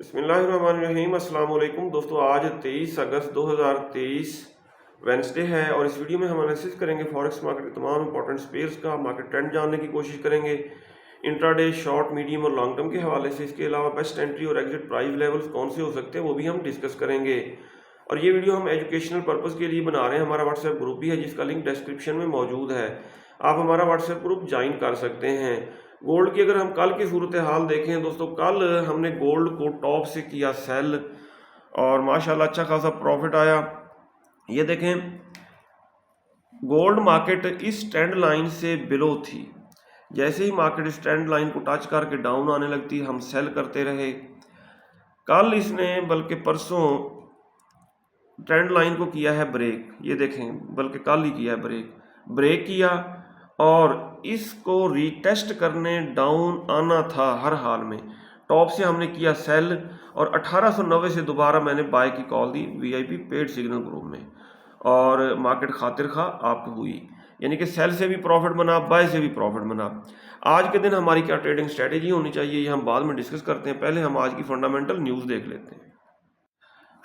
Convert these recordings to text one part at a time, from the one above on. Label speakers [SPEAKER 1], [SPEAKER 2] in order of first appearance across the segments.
[SPEAKER 1] बिस्मिल्लाहिर्रहमानिर्रहीम। अस्सलाम वालेकुम दोस्तों, आज 23 अगस्त 2023 वेंसडे है और इस वीडियो में हम एनालिसिस करेंगे फॉरेक्स मार्केट के तमाम इंपॉर्टेंट स्पेयर्स का। मार्केट ट्रेंड जानने की कोशिश करेंगे इंट्राडे, शॉर्ट, मीडियम और लॉन्ग टर्म के हवाले से। इसके अलावा बेस्ट एंट्री और एग्जिट प्राइस लेवल्स कौन से हो सकते हैं वो भी हम डिस्कस करेंगे। और ये वीडियो हम एजुकेशनल पर्पज़ के लिए बना रहे हैं। हमारा व्हाट्सएप ग्रुप भी है जिसका लिंक डिस्क्रिप्शन में मौजूद है, आप हमारा व्हाट्सएप ग्रुप ज्वाइन कर सकते हैं। गोल्ड की अगर हम कल की सूरत हाल देखें दोस्तों, कल हमने गोल्ड को टॉप से किया सेल और माशाल्लाह अच्छा खासा प्रॉफिट आया। ये देखें, गोल्ड मार्केट इस ट्रेंड लाइन से बिलो थी। जैसे ही मार्केट इस ट्रेंड लाइन को टच करके डाउन आने लगती हम सेल करते रहे। कल इसने बल्कि परसों ट्रेंड लाइन को किया है ब्रेक, ये देखें, बल्कि कल ही किया है ब्रेक किया और इसको रीटेस्ट करने डाउन आना था हर हाल में। टॉप से हमने किया सेल और 1890 से दोबारा मैंने बाय की कॉल दी वीआईपी पेड सिग्नल ग्रुप में और मार्केट खातिर खा अप हुई, यानी कि सेल से भी प्रॉफिट बना, बाय से भी प्रॉफिट बना। आज के दिन हमारी क्या ट्रेडिंग स्ट्रेटेजी होनी चाहिए ये हम बाद में डिस्कस करते हैं। पहले हम आज की फंडामेंटल न्यूज़ देख लेते हैं।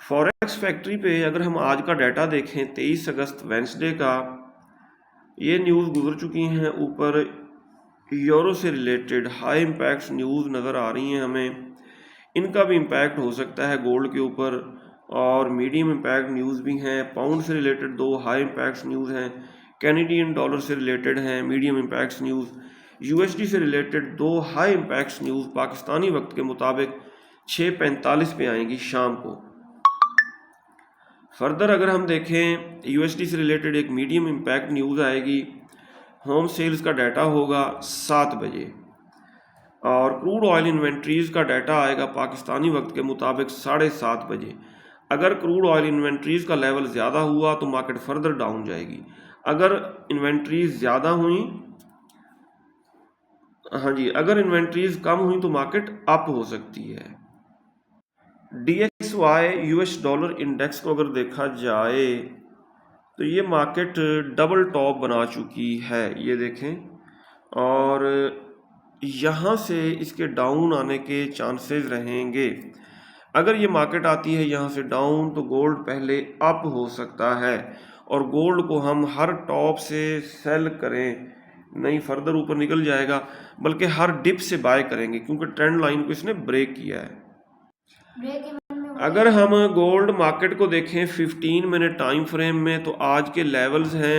[SPEAKER 1] फॉरेक्स फैक्ट्री पे अगर हम आज का डाटा देखें 23 अगस्त वेंसडे का, ये न्यूज़ गुजर चुकी हैं। ऊपर यूरो से रिलेटेड हाई इम्पैक्ट न्यूज़ नज़र आ रही हैं हमें, इनका भी इम्पैक्ट हो सकता है गोल्ड के ऊपर। और मीडियम इम्पैक्ट न्यूज़ भी हैं। पाउंड से रिलेटेड दो हाई इम्पैक्ट न्यूज़ हैं, कैनेडियन डॉलर से रिलेटेड हैं मीडियम इम्पैक्ट न्यूज़। यूएसडी से रिलेटेड दो हाई इम्पैक्ट न्यूज़ पाकिस्तानी वक्त के मुताबिक 6:45 पे आएंगी शाम को। फर्दर अगर हम देखें, यूएसडी से रिलेटेड एक मीडियम इम्पैक्ट न्यूज़ आएगी, होम सेल्स का डाटा होगा 7 बजे और क्रूड ऑयल इन्वेंट्रीज़ का डाटा आएगा पाकिस्तानी वक्त के मुताबिक 7:30 बजे। अगर क्रूड ऑयल इन्वेंट्रीज़ का लेवल ज़्यादा हुआ तो मार्केट फर्दर डाउन जाएगी, अगर इन्वेंट्रीज़ ज़्यादा हुई, हाँ जी, अगर इन्वेंट्रीज़ कम हुई तो मार्केट अप हो सकती है। DXY यूएस डॉलर इंडेक्स को अगर देखा जाए तो ये मार्केट डबल टॉप बना चुकी है, ये देखें, और यहाँ से इसके डाउन आने के चांसेस रहेंगे। अगर ये मार्केट आती है यहाँ से डाउन तो गोल्ड पहले अप हो सकता है और गोल्ड को हम हर टॉप से सेल करें, नहीं फर्दर ऊपर निकल जाएगा, बल्कि हर डिप से बाय करेंगे क्योंकि ट्रेंड लाइन को इसने ब्रेक किया है। अगर हम गोल्ड मार्केट को देखें 15 मिनट टाइम फ्रेम में तो आज के लेवल्स हैं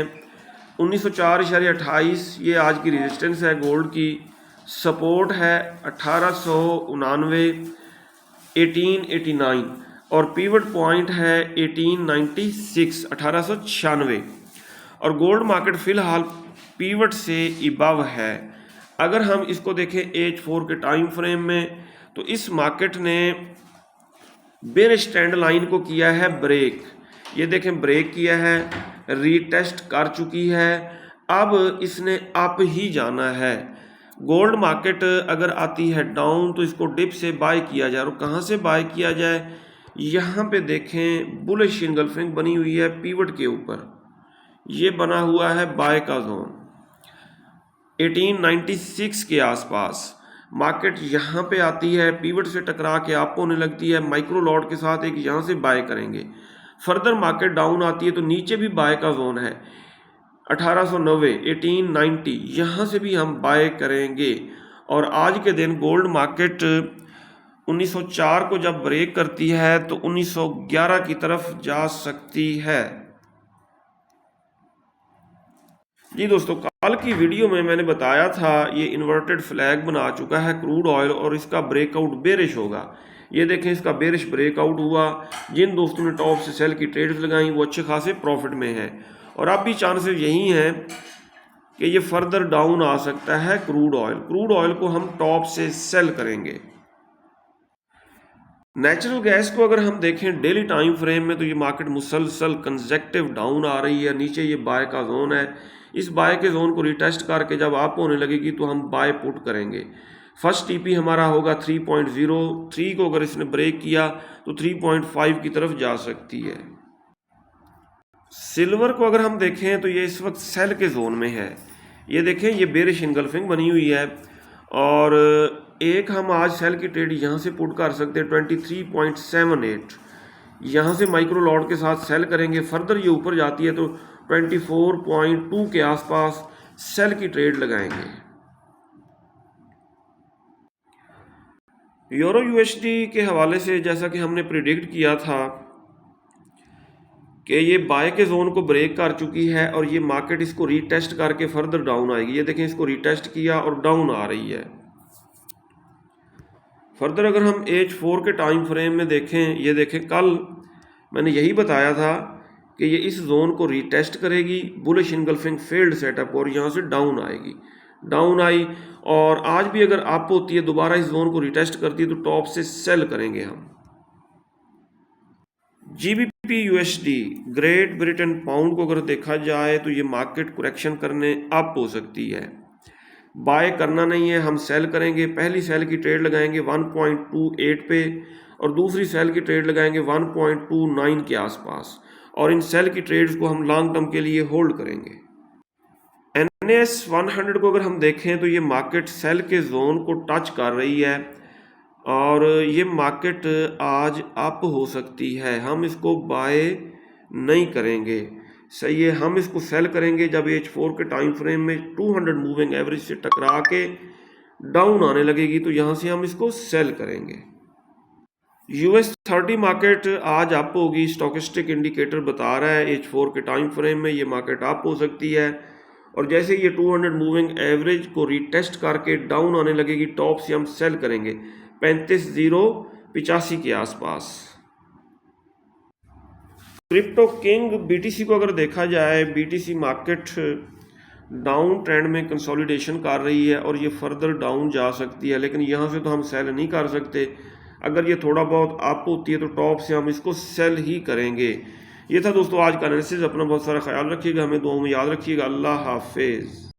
[SPEAKER 1] 1904.28, ये आज की रेजिस्टेंस है गोल्ड की। सपोर्ट है 1899, 1889 और पीवट पॉइंट है 1896, 1896। और गोल्ड मार्केट फिलहाल पीवट से इबव है। अगर हम इसको देखें H4 के टाइम फ्रेम में तो इस मार्केट ने बेरिश ट्रेंड लाइन को किया है ब्रेक, ये देखें ब्रेक किया है, रीटेस्ट कर चुकी है, अब इसने अप ही जाना है। गोल्ड मार्केट अगर आती है डाउन तो इसको डिप से बाय किया जाए, और कहाँ से बाय किया जाए, यहाँ पे देखें बुलिश इनगल्फिंग बनी हुई है पीवट के ऊपर, ये बना हुआ है बाय का जोन 1896 के आसपास। मार्केट यहाँ पे आती है, पीवट से टकरा के अप होने लगती है, माइक्रो लॉट के साथ एक यहाँ से बाय करेंगे। फर्दर मार्केट डाउन आती है तो नीचे भी बाय का जोन है 1890, 1890, यहाँ से भी हम बाय करेंगे। और आज के दिन गोल्ड मार्केट 1904 को जब ब्रेक करती है तो 1911 की तरफ जा सकती है। जी दोस्तों, कल की वीडियो में मैंने बताया था ये इन्वर्टेड फ्लैग बना चुका है क्रूड ऑयल और इसका ब्रेकआउट बेरिश होगा। ये देखें, इसका बेरिश ब्रेकआउट हुआ। जिन दोस्तों ने टॉप से सेल की ट्रेड्स लगाई वो अच्छे खासे प्रॉफिट में है और अब भी चांसेस यही हैं कि ये फर्दर डाउन आ सकता है। क्रूड ऑयल को हम टॉप से सेल करेंगे। नेचुरल गैस को अगर हम देखें डेली टाइम फ्रेम में तो ये मार्केट मुसलसल कंसेक्टिव डाउन आ रही है। नीचे ये बाय का जोन है, इस बाय के जोन को रिटेस्ट करके जब आप होने लगेगी तो हम बाय पुट करेंगे। फर्स्ट टीपी हमारा होगा 3.03 को अगर इसने ब्रेक किया तो 3.5 की तरफ जा सकती है। सिल्वर को अगर हम देखें तो ये इस वक्त सेल के जोन में है। ये देखें, ये बेरिश इनगल्फिंग बनी हुई है और एक हम आज सेल की ट्रेड यहाँ से पुट कर सकते हैं 23.78, यहाँ से माइक्रो लॉट के साथ सेल करेंगे, फर्दर ये ऊपर जाती है तो 24.2 के आसपास सेल की ट्रेड लगाएंगे। यूरो यूएसडी के हवाले से जैसा कि हमने प्रिडिक्ट किया था कि ये बाय के जोन को ब्रेक कर चुकी है और ये मार्केट इसको रीटेस्ट करके फर्दर डाउन आएगी। ये देखें, इसको रीटेस्ट किया और डाउन आ रही है। फर्दर अगर हम H4 के टाइम फ्रेम में देखें, ये देखें, कल मैंने यही बताया था कि ये इस जोन को रीटेस्ट करेगी, बुलिश इनगल्फिंग फेल्ड सेटअप, और यहाँ से डाउन आएगी। डाउन आई और आज भी अगर अप होती है, दोबारा इस जोन को रीटेस्ट करती है तो टॉप से सेल करेंगे हम। GBP USD, great Britain pound को अगर देखा जाए तो ये मार्केट करेक्शन करने अप हो सकती है। बाय करना नहीं है, हम सेल करेंगे। पहली सेल की ट्रेड लगाएंगे 1.28 पे और दूसरी सेल की ट्रेड लगाएंगे 1.29 के आसपास, और इन सेल की ट्रेड्स को हम लॉन्ग टर्म के लिए होल्ड करेंगे। NAS 100 को अगर हम देखें तो ये मार्केट सेल के जोन को टच कर रही है और ये मार्केट आज अप हो सकती है। हम इसको बाय नहीं करेंगे, सही है। हम इसको सेल करेंगे जब H4 के टाइम फ्रेम में 200 मूविंग एवरेज से टकरा के डाउन आने लगेगी, तो यहाँ से हम इसको सेल करेंगे। US 30 मार्केट आज अप होगी, स्टॉकिस्टिक इंडिकेटर बता रहा है H4 के टाइम फ्रेम में ये मार्केट अप हो सकती है, और जैसे ये 200 मूविंग एवरेज को रीटेस्ट करके डाउन आने लगेगी, टॉप से हम सेल करेंगे 35,085 के आसपास। क्रिप्टो किंग BTC को अगर देखा जाए, BTC मार्केट डाउन ट्रेंड में कंसोलिडेशन कर रही है और ये फर्दर डाउन जा सकती है, लेकिन यहाँ से तो हम सेल नहीं कर सकते। अगर ये थोड़ा बहुत अप होती है तो टॉप से हम इसको सेल ही करेंगे। ये था दोस्तों आज का एनालिसिस। अपना बहुत सारा ख्याल रखिएगा, हमें दुआ में याद रखिएगा। अल्लाह हाफिज़।